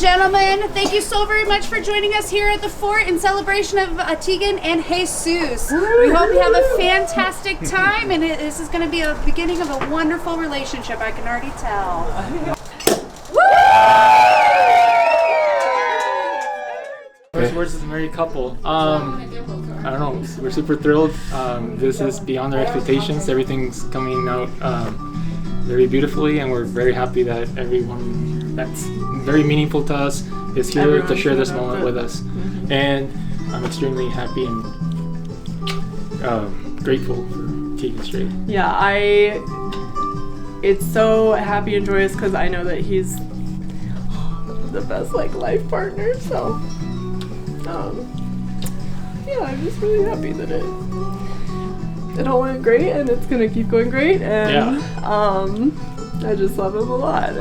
gentlemen, thank you so very much for joining us here at the fort in celebration of Tegan and Jesus. We hope you have a fantastic time, and this is going to be a beginning of a wonderful relationship, I can already tell. First words as a married couple. I don't know, we're super thrilled. This is beyond our expectations. Everything's coming out very beautifully, and we're very happy that everyone that's very meaningful to us is here to share this moment with us. And I'm extremely happy and grateful for Tegan Straight. Yeah, it's so happy and joyous because I know that he's the best life partner, so yeah, I'm just really happy that it all went great, and it's gonna keep going great, and I just love him a lot.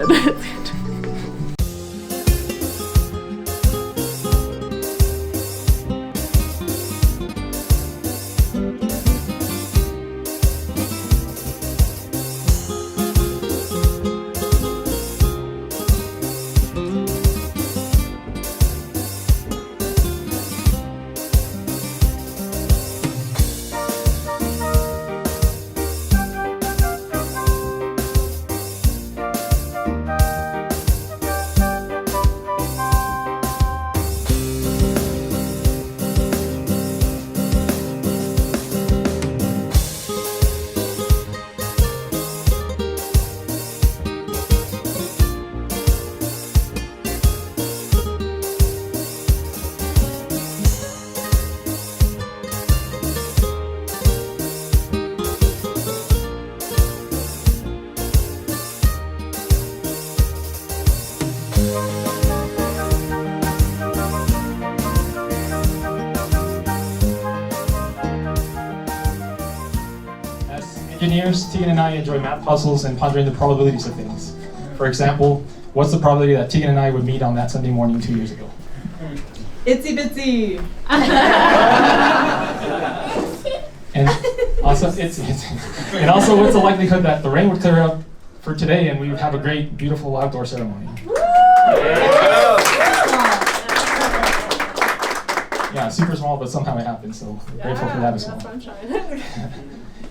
Engineers, Tegan and I enjoy math puzzles and pondering the probabilities of things. For example, what's the probability that Tegan and I would meet on that Sunday morning 2 years ago? Itsy bitsy. And also, and also, what's the likelihood that the rain would clear up for today and we would have a great, beautiful outdoor ceremony? Yeah, super small, but somehow it happened, so grateful for that as well.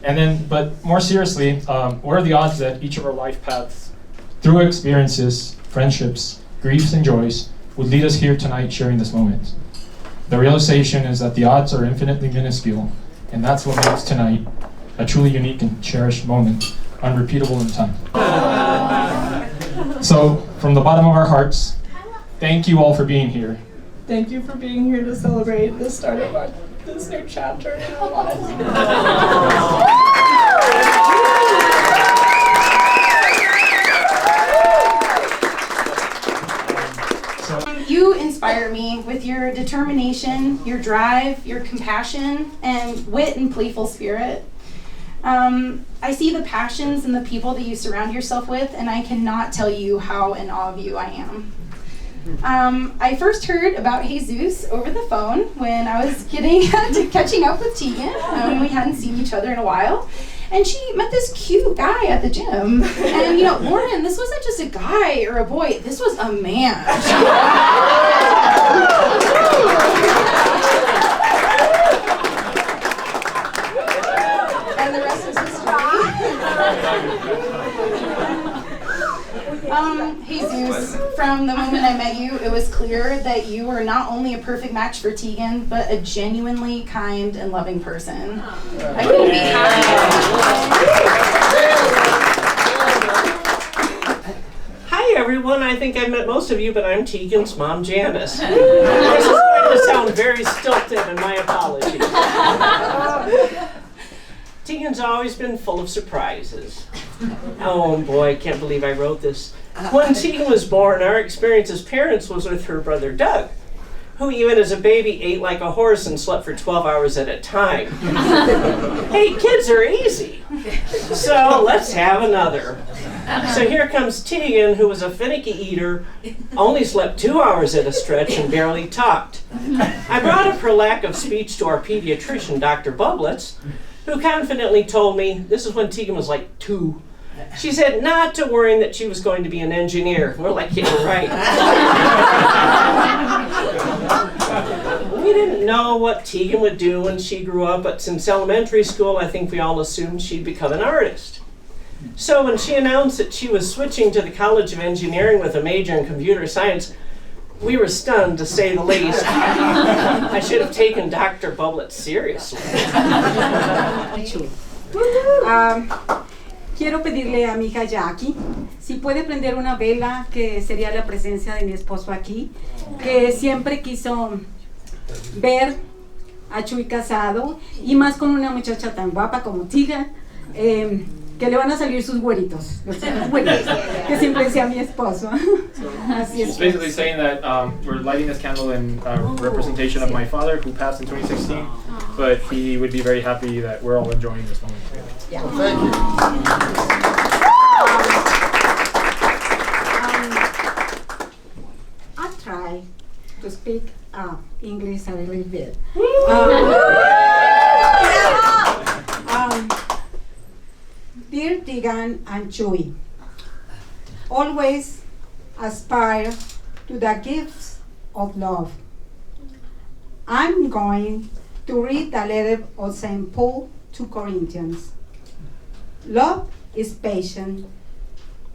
And then, but more seriously, what are the odds that each of our life paths, through experiences, friendships, griefs, and joys, would lead us here tonight sharing this moment? The realization is that the odds are infinitely minuscule, and that's what makes tonight a truly unique and cherished moment, unrepeatable in time. So, from the bottom of our hearts, thank you all for being here. Thank you for being here to celebrate the start of this new chapter in our lives. You inspire me with your determination, your drive, your compassion, and wit and playful spirit. I see the passions and the people that you surround yourself with, and I cannot tell you how in awe of you I am. I first heard about Jesus over the phone when I was catching up with Tegan. We hadn't seen each other in a while. And she met this cute guy at the gym. And Lauren, this wasn't just a guy or a boy, this was a man. And the rest is history. Jesus, from the moment I met you, it was clear that you were not only a perfect match for Tegan, but a genuinely kind and loving person. I couldn't be happier. Hi everyone, I think I met most of you, but I'm Tegan's mom, Janice. This is going to sound very stilted, and my apologies. Tegan's always been full of surprises. Oh boy, I can't believe I wrote this. When Tegan was born, our experience as parents was with her brother Doug, who even as a baby ate like a horse and slept for 12 hours at a time. Hey, kids are easy. So let's have another. So here comes Tegan, who was a finicky eater, only slept 2 hours at a stretch and barely talked. I brought up her lack of speech to our pediatrician, Dr. Bublitz, who confidently told me, this is when Tegan was like 2, She said not to worry, that she was going to be an engineer. We're like, yeah, right. We didn't know what Tegan would do when she grew up, but since elementary school, I think we all assumed she'd become an artist. So when she announced that she was switching to the College of Engineering with a major in computer science, we were stunned, to say the least. I should have taken Dr. Bublet seriously. Quiero pedirle a mi hija Jackie si puede prender una vela, que sería la presencia de mi esposo aquí, que siempre quiso ver a Chuy casado, y más con una muchacha tan guapa como Tegan, que le van a salir sus güeritos, los güeritos, que siempre sea mi esposo. Así es. It's basically saying that we're lighting this candle in representation of my father, who passed in 2016, but he would be very happy that we're all enjoying this moment together. Yeah. Well, thank you. I'll try to speak English a little bit. Dear Tegan and Chuy, always aspire to the gifts of love. I'm going to read the letter of St. Paul to Corinthians. Love is patient.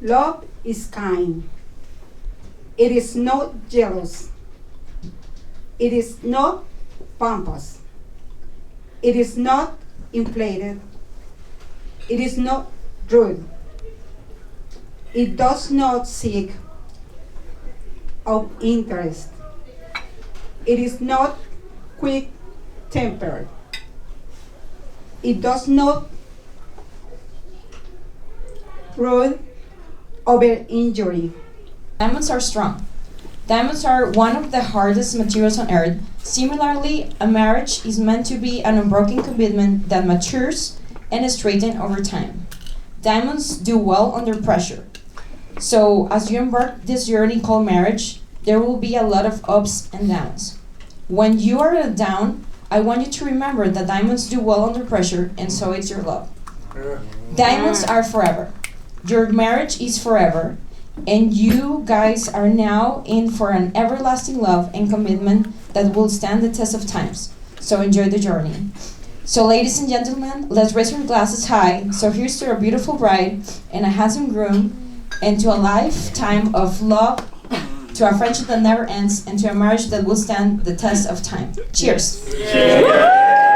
Love is kind. It is not jealous. It is not pompous. It is not inflated. It is not rude. It does not seek of interest. It is not quick-tempered. It does not brood over injury. Diamonds are strong. Diamonds are one of the hardest materials on earth. Similarly, a marriage is meant to be an unbroken commitment that matures and strengthens over time. Diamonds do well under pressure. So, as you embark this journey called marriage, there will be a lot of ups and downs. When you are down, I want you to remember that diamonds do well under pressure, and so is your love. Diamonds are forever. Your marriage is forever, and you guys are now in for an everlasting love and commitment that will stand the test of times. So enjoy the journey. So ladies and gentlemen, let's raise our glasses high. So here's to a beautiful bride and a handsome groom, and to a lifetime of love, to a friendship that never ends, and to a marriage that will stand the test of time. Cheers. Cheers.